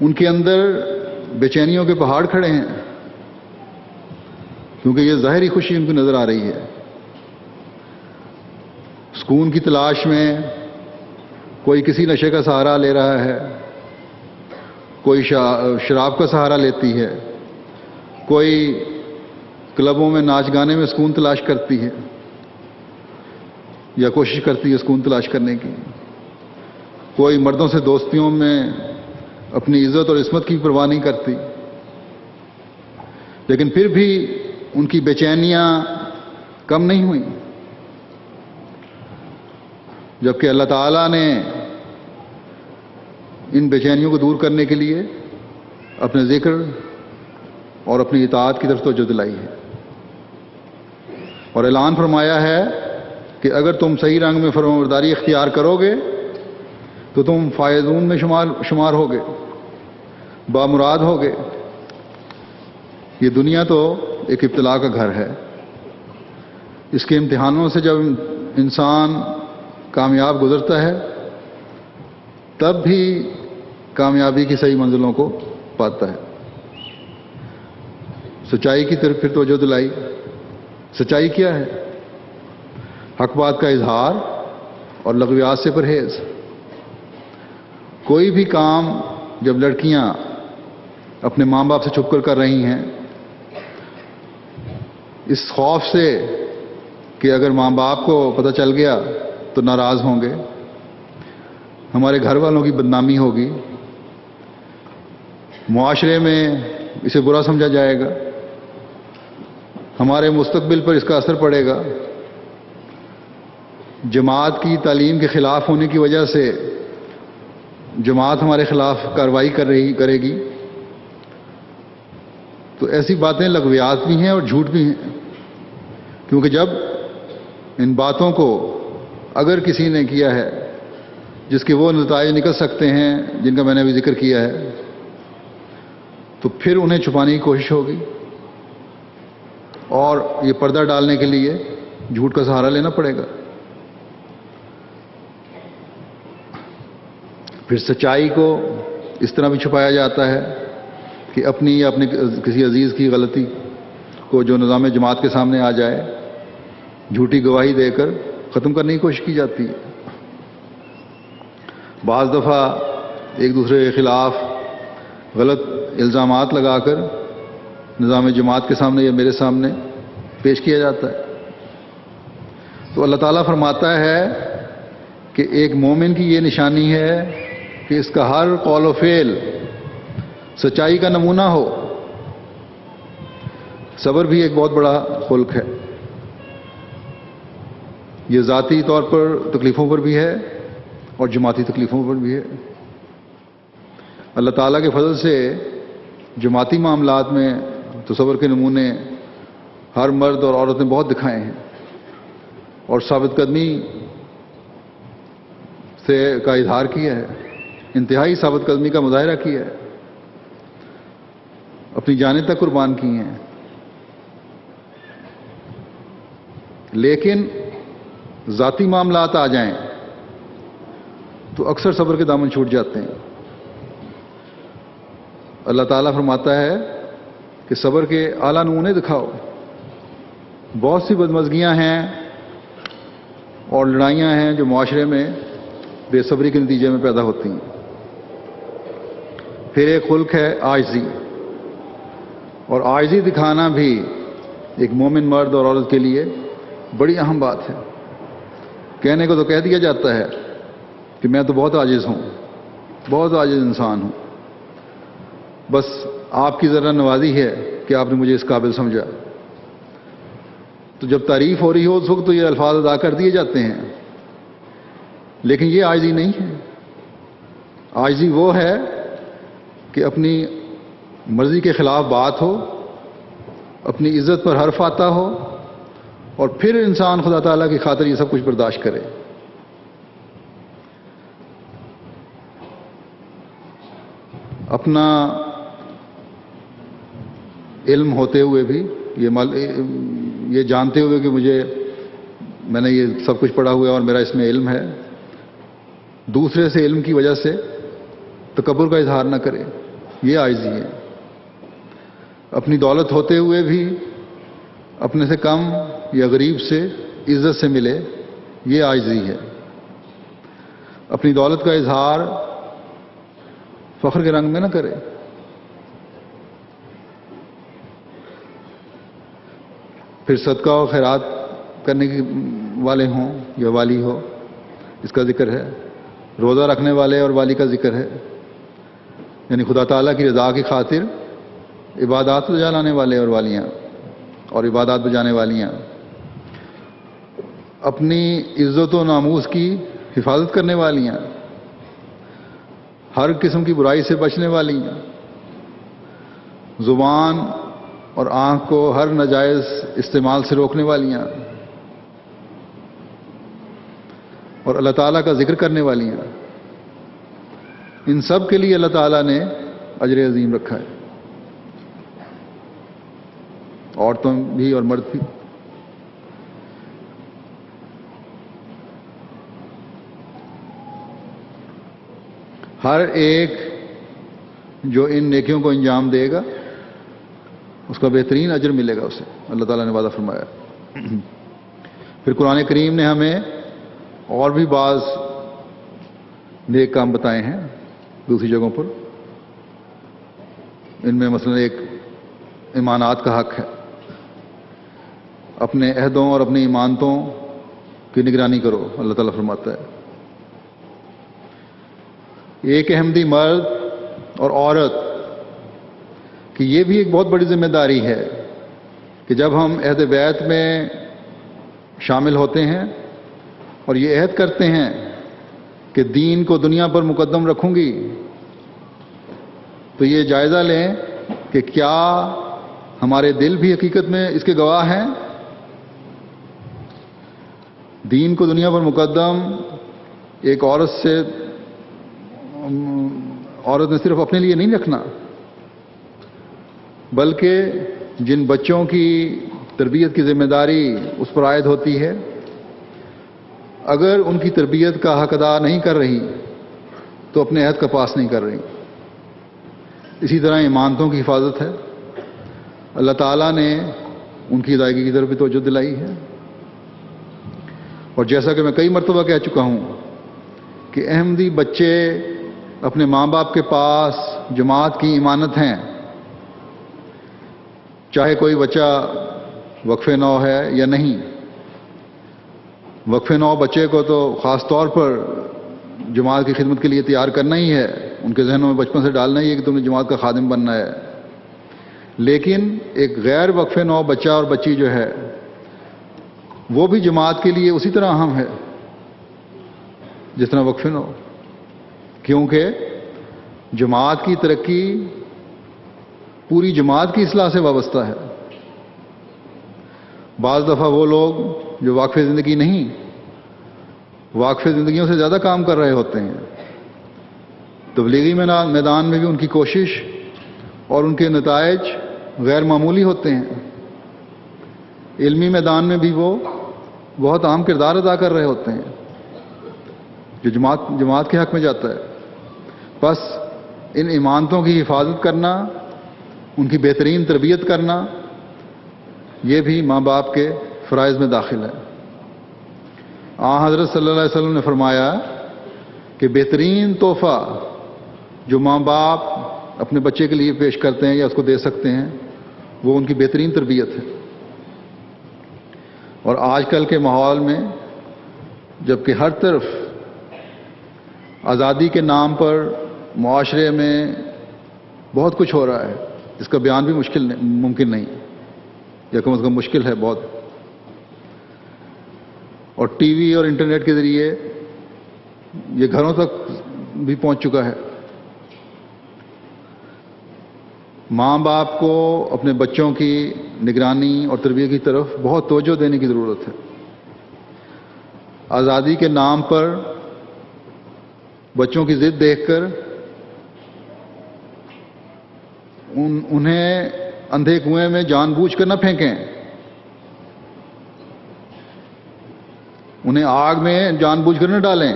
Speaker 1: ان کے اندر بے چینیوں کے پہاڑ کھڑے ہیں، کیونکہ یہ ظاہری خوشی ان کو نظر آ رہی ہے۔ سکون کی تلاش میں کوئی کسی نشے کا سہارا لے رہا ہے، کوئی شراب کا سہارا لیتی ہے، کوئی کلبوں میں ناچ گانے میں سکون تلاش کرتی ہے یا کوشش کرتی ہے سکون تلاش کرنے کی، کوئی مردوں سے دوستیوں میں اپنی عزت اور عصمت کی پرواہ نہیں کرتی، لیکن پھر بھی ان کی بے چینیاں کم نہیں ہوئیں، جبکہ اللہ تعالیٰ نے ان بے چینیوں کو دور کرنے کے لیے اپنے ذکر اور اپنی اطاعت کی طرف توجہ دلائی ہے، اور اعلان فرمایا ہے کہ اگر تم صحیح رنگ میں فرمانبرداری اختیار کرو گے تو تم فائزون میں شمار ہوگے، بامراد ہوگے۔ یہ دنیا تو ایک ابتلا کا گھر ہے، اس کے امتحانوں سے جب انسان کامیاب گزرتا ہے تب بھی کامیابی کی صحیح منزلوں کو پاتا ہے۔ سچائی کی طرف پھر توجہ دلائی۔ سچائی کیا ہے؟ حق بات کا اظہار اور لغویات سے پرہیز۔ کوئی بھی کام جب لڑکیاں اپنے ماں باپ سے چھپ کر رہی ہیں اس خوف سے کہ اگر ماں باپ کو پتہ چل گیا تو ناراض ہوں گے، ہمارے گھر والوں کی بدنامی ہوگی، معاشرے میں اسے برا سمجھا جائے گا، ہمارے مستقبل پر اس کا اثر پڑے گا، جماعت کی تعلیم کے خلاف ہونے کی وجہ سے جماعت ہمارے خلاف کارروائی کرے گی، تو ایسی باتیں لغویات بھی ہیں اور جھوٹ بھی ہیں، کیونکہ جب ان باتوں کو اگر کسی نے کیا ہے جس کے وہ نتائج نکل سکتے ہیں جن کا میں نے ابھی ذکر کیا ہے، تو پھر انہیں چھپانے کی کوشش ہوگی اور یہ پردہ ڈالنے کے لیے جھوٹ کا سہارا لینا پڑے گا۔ پھر سچائی کو اس طرح بھی چھپایا جاتا ہے کہ اپنی یا اپنے کسی عزیز کی غلطی کو جو نظام جماعت کے سامنے آ جائے جھوٹی گواہی دے کر ختم کرنے کی کوشش کی جاتی ہے۔ بعض دفعہ ایک دوسرے کے خلاف غلط الزامات لگا کر نظام جماعت کے سامنے یا میرے سامنے پیش کیا جاتا ہے۔ تو اللہ تعالیٰ فرماتا ہے کہ ایک مومن کی یہ نشانی ہے کہ اس کا ہر قول و فعل سچائی کا نمونہ ہو۔ صبر بھی ایک بہت بڑا خلق ہے، یہ ذاتی طور پر تکلیفوں پر بھی ہے اور جماعتی تکلیفوں پر بھی ہے۔ اللہ تعالیٰ کے فضل سے جماعتی معاملات میں تو صبر کے نمونے ہر مرد اور عورت نے بہت دکھائے ہیں اور ثابت قدمی سے کا اظہار کیا ہے، انتہائی ثابت قدمی کا مظاہرہ کیا ہے، اپنی جانیں تک قربان کی ہیں۔ لیکن ذاتی معاملات آ جائیں تو اکثر صبر کے دامن چھوٹ جاتے ہیں۔ اللہ تعالیٰ فرماتا ہے کہ صبر کے اعلیٰ نمونے دکھاؤ۔ بہت سی بدمزگیاں ہیں اور لڑائیاں ہیں جو معاشرے میں بے صبری کے نتیجے میں پیدا ہوتی ہیں۔ پھر ایک خلق ہے عاجزی، اور عاجزی دکھانا بھی ایک مومن مرد اور عورت کے لیے بڑی اہم بات ہے۔ کہنے کو تو کہہ دیا جاتا ہے کہ میں تو بہت عاجز ہوں، بہت عاجز انسان ہوں، بس آپ کی ذرا نوازی ہے کہ آپ نے مجھے اس قابل سمجھا۔ تو جب تعریف ہو رہی ہو اس وقت تو یہ الفاظ ادا کر دیے جاتے ہیں، لیکن یہ عاجزی نہیں ہے۔ عاجزی وہ ہے کہ اپنی مرضی کے خلاف بات ہو، اپنی عزت پر حرف آتا ہو، اور پھر انسان خدا تعالیٰ کی خاطر یہ سب کچھ برداشت کرے۔ اپنا علم ہوتے ہوئے بھی یہ جانتے ہوئے کہ میں نے یہ سب کچھ پڑھا ہوا ہے اور میرا اس میں علم ہے، دوسرے سے علم کی وجہ سے تکبر کا اظہار نہ کرے، یہ عاجزی ہے۔ اپنی دولت ہوتے ہوئے بھی اپنے سے کم یا غریب سے عزت سے ملے، یہ عاجزی ہے۔ اپنی دولت کا اظہار فخر کے رنگ میں نہ کرے۔ پھر صدقہ و خیرات کرنے کے والے ہوں یا والی ہو، اس کا ذکر ہے۔ روزہ رکھنے والے اور والی کا ذکر ہے، یعنی خدا تعالیٰ کی رضا کی خاطر عبادات بجا لانے والے اور والیاں اور عبادات بجانے والیاں، اپنی عزت و ناموس کی حفاظت کرنے والیاں، ہر قسم کی برائی سے بچنے والیاں، زبان اور آنکھ کو ہر ناجائز استعمال سے روکنے والیاں اور اللہ تعالیٰ کا ذکر کرنے والیاں، ان سب کے لیے اللہ تعالیٰ نے اجر عظیم رکھا ہے، عورتوں بھی اور مرد بھی۔ ہر ایک جو ان نیکیوں کو انجام دے گا اس کا بہترین اجر ملے گا اسے، اللہ تعالیٰ نے وعدہ فرمایا۔ پھر قرآن کریم نے ہمیں اور بھی بعض نیک کام بتائے ہیں دوسری جگہوں پر، ان میں مثلا ایک ایمانات کا حق ہے، اپنے عہدوں اور اپنی ایمانتوں کی نگرانی کرو، اللہ تعالیٰ فرماتا ہے۔ ایک احمدی مرد اور عورت کہ یہ بھی ایک بہت بڑی ذمہ داری ہے کہ جب ہم عہد بیعت میں شامل ہوتے ہیں اور یہ عہد کرتے ہیں کہ دین کو دنیا پر مقدم رکھوں گی، تو یہ جائزہ لیں کہ کیا ہمارے دل بھی حقیقت میں اس کے گواہ ہیں؟ دین کو دنیا پر مقدم ایک عورت نے صرف اپنے لیے نہیں رکھنا، بلکہ جن بچوں کی تربیت کی ذمہ داری اس پر عائد ہوتی ہے، اگر ان کی تربیت کا حق ادا نہیں کر رہی تو اپنے عہد کا پاس نہیں کر رہی۔ اسی طرح ایمانتوں کی حفاظت ہے، اللہ تعالیٰ نے ان کی ادائیگی کی طرف بھی توجہ دلائی ہے۔ اور جیسا کہ میں کئی مرتبہ کہہ چکا ہوں کہ احمدی بچے اپنے ماں باپ کے پاس جماعت کی امانت ہیں، چاہے کوئی بچہ وقف نو ہے یا نہیں۔ وقف نو بچے کو تو خاص طور پر جماعت کی خدمت کے لیے تیار کرنا ہی ہے، ان کے ذہنوں میں بچپن سے ڈالنا ہی ہے کہ تم نے جماعت کا خادم بننا ہے۔ لیکن ایک غیر وقف نو بچہ اور بچی جو ہے وہ بھی جماعت کے لیے اسی طرح اہم ہے جس طرح وقف نو، کیونکہ جماعت کی ترقی پوری جماعت کی اصلاح سے وابستہ ہے۔ بعض دفعہ وہ لوگ جو واقف زندگی نہیں، واقف زندگیوں سے زیادہ کام کر رہے ہوتے ہیں، تبلیغی میدان میں بھی ان کی کوشش اور ان کے نتائج غیر معمولی ہوتے ہیں، علمی میدان میں بھی وہ بہت اہم کردار ادا کر رہے ہوتے ہیں جو جماعت کے حق میں جاتا ہے۔ بس ان ایمانتوں کی حفاظت کرنا، ان کی بہترین تربیت کرنا، یہ بھی ماں باپ کے فرائض میں داخل ہے۔ حضرت صلی اللہ علیہ وسلم نے فرمایا کہ بہترین تحفہ جو ماں باپ اپنے بچے کے لیے پیش کرتے ہیں یا اس کو دے سکتے ہیں وہ ان کی بہترین تربیت ہے۔ اور آج کل کے ماحول میں جبکہ ہر طرف آزادی کے نام پر معاشرے میں بہت کچھ ہو رہا ہے جس کا بیان بھی ممکن نہیں، یا کم از کم مشکل ہے بہت، اور ٹی وی اور انٹرنیٹ کے ذریعے یہ گھروں تک بھی پہنچ چکا ہے۔ ماں باپ کو اپنے بچوں کی نگرانی اور تربیت کی طرف بہت توجہ دینے کی ضرورت ہے۔ آزادی کے نام پر بچوں کی ضد دیکھ کر انہیں اندھے کنویں میں جان بوجھ کر نہ پھینکیں، انہیں آگ میں جان بوجھ کر نہ ڈالیں۔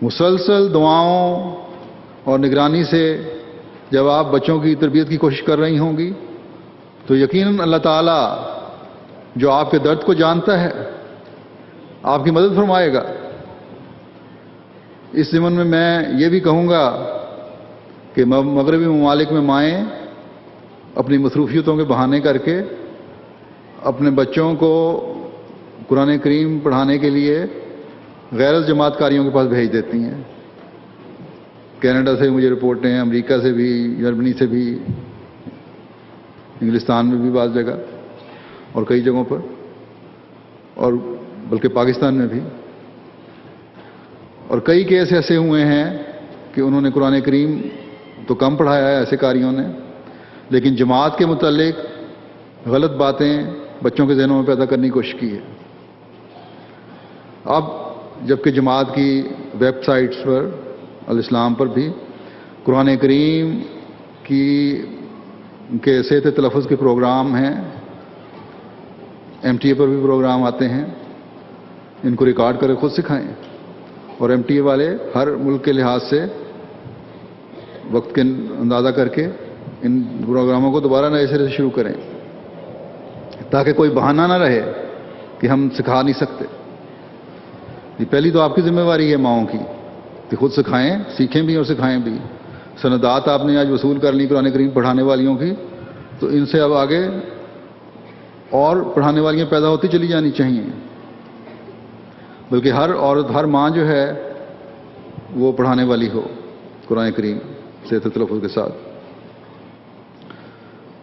Speaker 1: مسلسل دعاؤں اور نگرانی سے جب آپ بچوں کی تربیت کی کوشش کر رہی ہوں گی تو یقیناً اللہ تعالیٰ جو آپ کے درد کو جانتا ہے آپ کی مدد فرمائے گا۔ اس ضمن میں میں یہ بھی کہوں گا کہ مغربی ممالک میں مائیں اپنی مصروفیتوں کے بہانے کر کے اپنے بچوں کو قرآن کریم پڑھانے کے لیے غیر جماعت کاریوں کے پاس بھیج دیتی ہیں۔ کینیڈا سے مجھے رپورٹیں ہیں، امریکہ سے بھی، جرمنی سے بھی، انگلستان میں بھی بعض جگہ اور کئی جگہوں پر، اور بلکہ پاکستان میں بھی۔ اور کئی کیس ایسے ہوئے ہیں کہ انہوں نے قرآن کریم تو کم پڑھایا ہے ایسے قاریوں نے، لیکن جماعت کے متعلق غلط باتیں بچوں کے ذہنوں میں پیدا کرنے کی کوشش کی ہے۔ اب جبکہ جماعت کی ویب سائٹس پر الاسلام پر بھی قرآن کریم کے صحت تلفظ کے پروگرام ہیں، MTA پر بھی پروگرام آتے ہیں، ان کو ریکارڈ کر خود سکھائیں، اور MTA والے ہر ملک کے لحاظ سے وقت کے اندازہ کر کے ان پروگراموں کو دوبارہ نئے سرے سے شروع کریں، تاکہ کوئی بہانہ نہ رہے کہ ہم سکھا نہیں سکتے۔ یہ پہلی تو آپ کی ذمہ داری ہے ماؤں کی کہ خود سکھائیں، سیکھیں بھی اور سکھائیں بھی۔ سندات آپ نے آج وصول کر لی قرآن کریم پڑھانے والیوں کی، تو ان سے اب آگے اور پڑھانے والیاں پیدا ہوتی چلی جانی چاہیے، بلکہ ہر عورت، ہر ماں جو ہے وہ پڑھانے والی ہو قرآن کریم صحت تلفظ کے ساتھ۔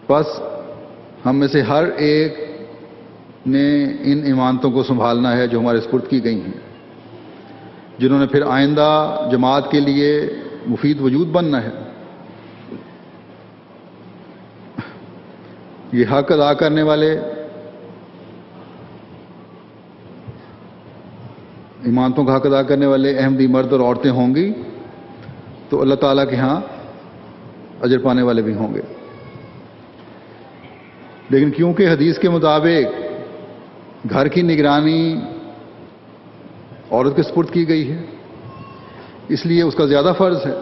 Speaker 1: بس ہم میں سے ہر ایک نے ان ایمانتوں کو سنبھالنا ہے جو ہمارے سپرد کی گئی ہیں، جنہوں نے پھر آئندہ جماعت کے لیے مفید وجود بننا ہے۔ یہ حق ادا کرنے والے ایمانتوں کا حق ادا کرنے والے احمدی مرد اور عورتیں ہوں گی تو اللہ تعالیٰ کے ہاں اجر پانے والے بھی ہوں گے۔ لیکن کیونکہ حدیث کے مطابق گھر کی نگرانی عورت کے سپرد کی گئی ہے، اس لیے اس کا زیادہ فرض ہے۔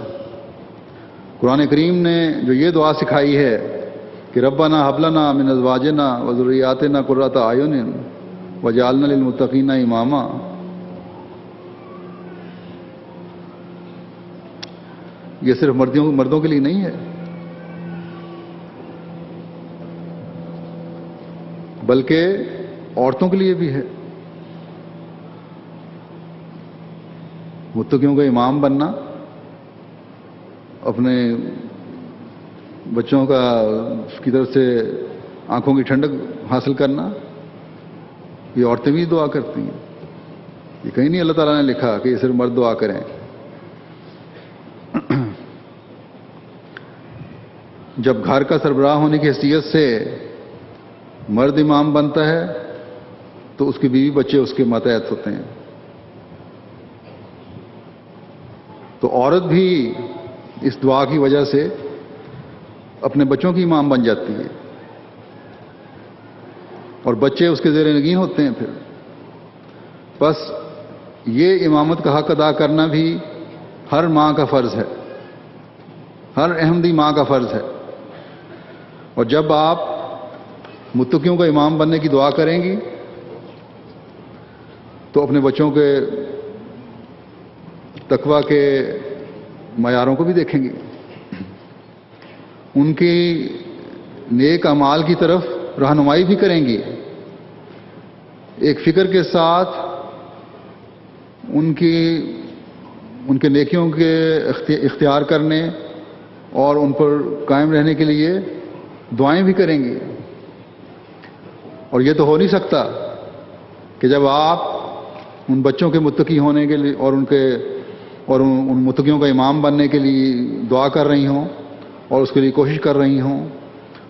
Speaker 1: قرآن کریم نے جو یہ دعا سکھائی ہے کہ ربنا ہب لنا من ازواجنا وذریاتنا قرۃ اعین وجعلنا للمتقین اماما، یہ صرف مردوں کے لیے نہیں ہے، بلکہ عورتوں کے لیے بھی ہے۔ متقیوں کا امام بننا، اپنے بچوں کی طرف سے آنکھوں کی ٹھنڈک حاصل کرنا، یہ عورتیں بھی دعا کرتی ہیں۔ یہ کہیں نہیں اللہ تعالیٰ نے لکھا کہ یہ صرف مرد دعا کریں۔ جب گھر کا سربراہ ہونے کی حیثیت سے مرد امام بنتا ہے تو اس کی بیوی بچے اس کے ماتحت ہوتے ہیں، تو عورت بھی اس دعا کی وجہ سے اپنے بچوں کی امام بن جاتی ہے، اور بچے اس کے زیر نگین ہوتے ہیں پھر۔ بس یہ امامت کا حق ادا کرنا بھی ہر ماں کا فرض ہے، ہر احمدی ماں کا فرض ہے۔ اور جب آپ متقیوں کا امام بننے کی دعا کریں گی تو اپنے بچوں کے تقویٰ کے معیاروں کو بھی دیکھیں گے، ان کی نیک اعمال کی طرف رہنمائی بھی کریں گی، ایک فکر کے ساتھ ان کے نیکیوں کے اختیار کرنے اور ان پر قائم رہنے کے لیے دعائیں بھی کریں گے۔ اور یہ تو ہو نہیں سکتا کہ جب آپ ان بچوں کے متقی ہونے کے لیے اور ان متقیوں کا امام بننے کے لیے دعا کر رہی ہوں اور اس کے لیے کوشش کر رہی ہوں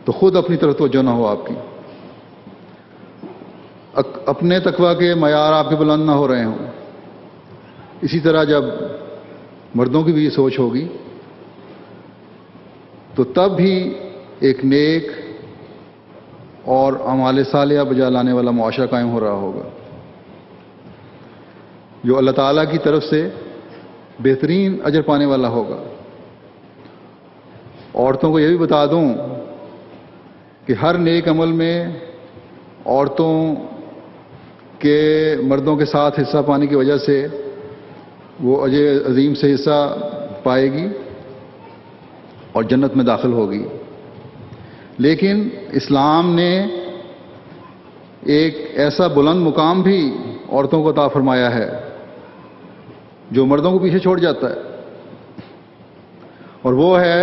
Speaker 1: تو خود اپنی طرف توجہ نہ ہو آپ کی، اپنے تقویٰ کے معیار آپ کے بلند نہ ہو رہے ہوں۔ اسی طرح جب مردوں کی بھی یہ سوچ ہوگی تو تب بھی ایک نیک اور اعمال صالحہ بجا لانے والا معاشرہ قائم ہو رہا ہوگا، جو اللہ تعالیٰ کی طرف سے بہترین اجر پانے والا ہوگا۔ عورتوں کو یہ بھی بتا دوں کہ ہر نیک عمل میں عورتوں کے مردوں کے ساتھ حصہ پانے کی وجہ سے وہ اجر عظیم سے حصہ پائے گی اور جنت میں داخل ہوگی۔ لیکن اسلام نے ایک ایسا بلند مقام بھی عورتوں کو عطا فرمایا ہے جو مردوں کو پیچھے چھوڑ جاتا ہے، اور وہ ہے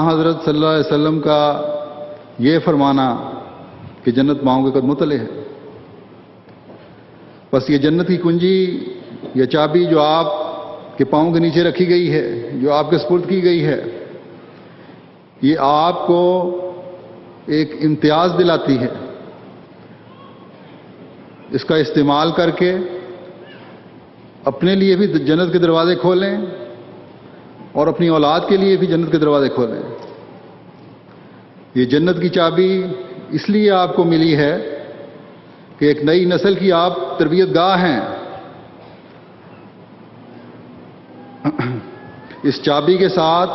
Speaker 1: حضرت صلی اللہ علیہ وسلم کا یہ فرمانا کہ جنت پاؤں کے قدموں تلے ہے۔ بس یہ جنت کی کنجی یا چابی جو آپ کے پاؤں کے نیچے رکھی گئی ہے، جو آپ کے سپرد کی گئی ہے، یہ آپ کو ایک امتیاز دلاتی ہے. اس کا استعمال کر کے اپنے لیے بھی جنت کے دروازے کھولیں اور اپنی اولاد کے لیے بھی جنت کے دروازے کھولیں. یہ جنت کی چابی اس لیے آپ کو ملی ہے کہ ایک نئی نسل کی آپ تربیت گاہ ہیں. اس چابی کے ساتھ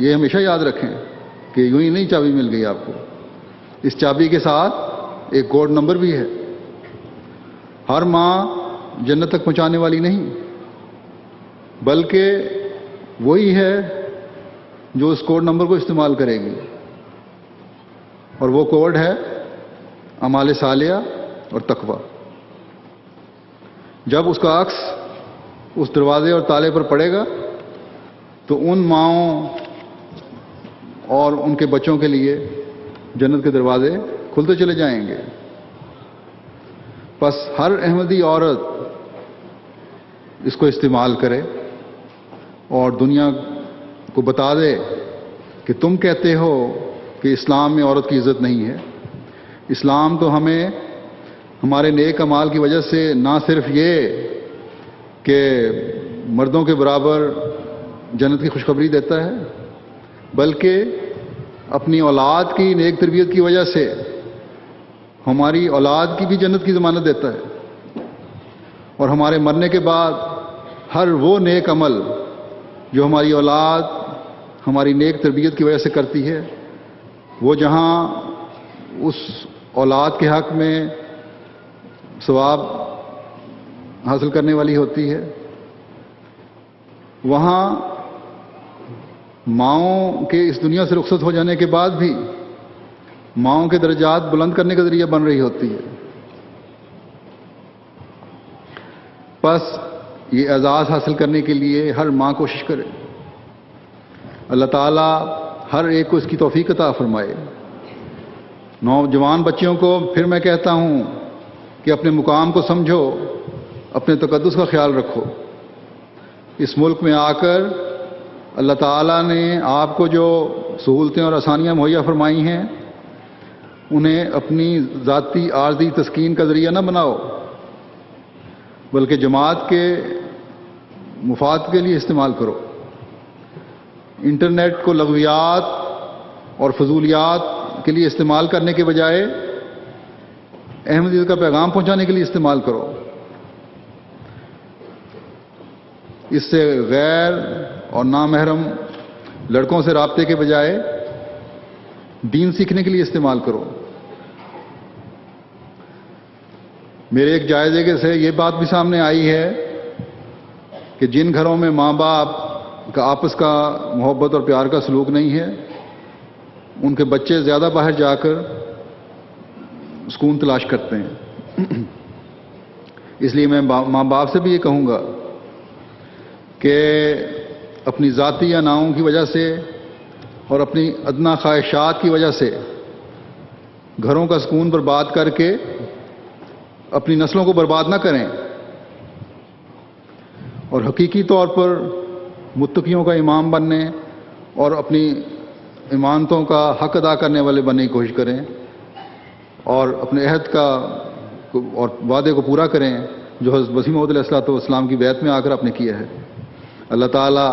Speaker 1: یہ ہمیشہ یاد رکھیں کہ یوں ہی نہیں چابی مل گئی آپ کو. اس چابی کے ساتھ ایک کوڈ نمبر بھی ہے. ہر ماں جنت تک پہنچانے والی نہیں، بلکہ وہی ہے جو اس کوڈ نمبر کو استعمال کرے گی، اور وہ کوڈ ہے اعمال صالحہ اور تقوی. جب اس کا عکس اس دروازے اور تالے پر پڑے گا تو ان ماؤں اور ان کے بچوں کے لیے جنت کے دروازے کھلتے چلے جائیں گے. بس ہر احمدی عورت اس کو استعمال کرے اور دنیا کو بتا دے کہ تم کہتے ہو کہ اسلام میں عورت کی عزت نہیں ہے. اسلام تو ہمیں ہمارے نیک اعمال کی وجہ سے نہ صرف یہ کہ مردوں کے برابر جنت کی خوشخبری دیتا ہے، بلکہ اپنی اولاد کی نیک تربیت کی وجہ سے ہماری اولاد کی بھی جنت کی ضمانت دیتا ہے. اور ہمارے مرنے کے بعد ہر وہ نیک عمل جو ہماری اولاد ہماری نیک تربیت کی وجہ سے کرتی ہے، وہ جہاں اس اولاد کے حق میں ثواب حاصل کرنے والی ہوتی ہے، وہاں ماؤں کے اس دنیا سے رخصت ہو جانے کے بعد بھی ماؤں کے درجات بلند کرنے کا ذریعہ بن رہی ہوتی ہے. بس یہ اعزاز حاصل کرنے کے لیے ہر ماں کوشش کرے. اللہ تعالیٰ ہر ایک کو اس کی توفیق عطا فرمائے. نوجوان بچیوں کو پھر میں کہتا ہوں کہ اپنے مقام کو سمجھو، اپنے تقدس کا خیال رکھو. اس ملک میں آ کر اللہ تعالیٰ نے آپ کو جو سہولتیں اور آسانیاں مہیا فرمائی ہیں، انہیں اپنی ذاتی عارضی تسکین کا ذریعہ نہ بناؤ، بلکہ جماعت کے مفاد کے لیے استعمال کرو. انٹرنیٹ کو لغویات اور فضولیات کے لیے استعمال کرنے کے بجائے احمدیت کا پیغام پہنچانے کے لیے استعمال کرو. اس سے غیر اور نامحرم لڑکوں سے رابطے کے بجائے دین سیکھنے کے لیے استعمال کرو. میرے ایک جائزے سے یہ بات بھی سامنے آئی ہے کہ جن گھروں میں ماں باپ کا آپس کا محبت اور پیار کا سلوک نہیں ہے، ان کے بچے زیادہ باہر جا کر سکون تلاش کرتے ہیں. اس لیے میں ماں باپ سے بھی یہ کہوں گا کہ اپنی ذاتی اناؤں کی وجہ سے اور اپنی ادنا خواہشات کی وجہ سے گھروں کا سکون برباد کر کے اپنی نسلوں کو برباد نہ کریں، اور حقیقی طور پر متقیوں کا امام بننے اور اپنی امانتوں کا حق ادا کرنے والے بننے کی کوشش کریں، اور اپنے عہد کا اور وعدے کو پورا کریں جو حضرت مسیح موعود علیہ السلام کی بیعت میں آ کر آپ نے کیا ہے. اللہ تعالیٰ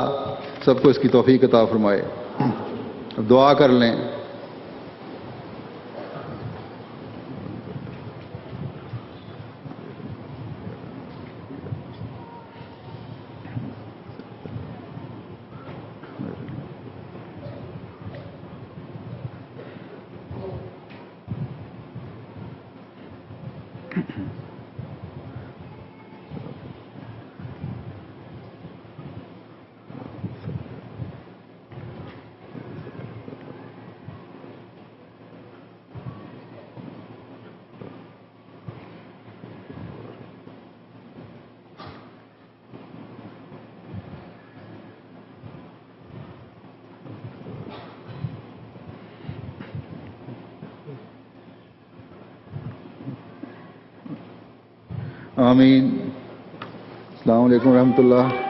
Speaker 1: سب کو اس کی توفیق عطا فرمائے. دعا کر لیں. آمین. السلام علیکم ورحمۃ اللہ.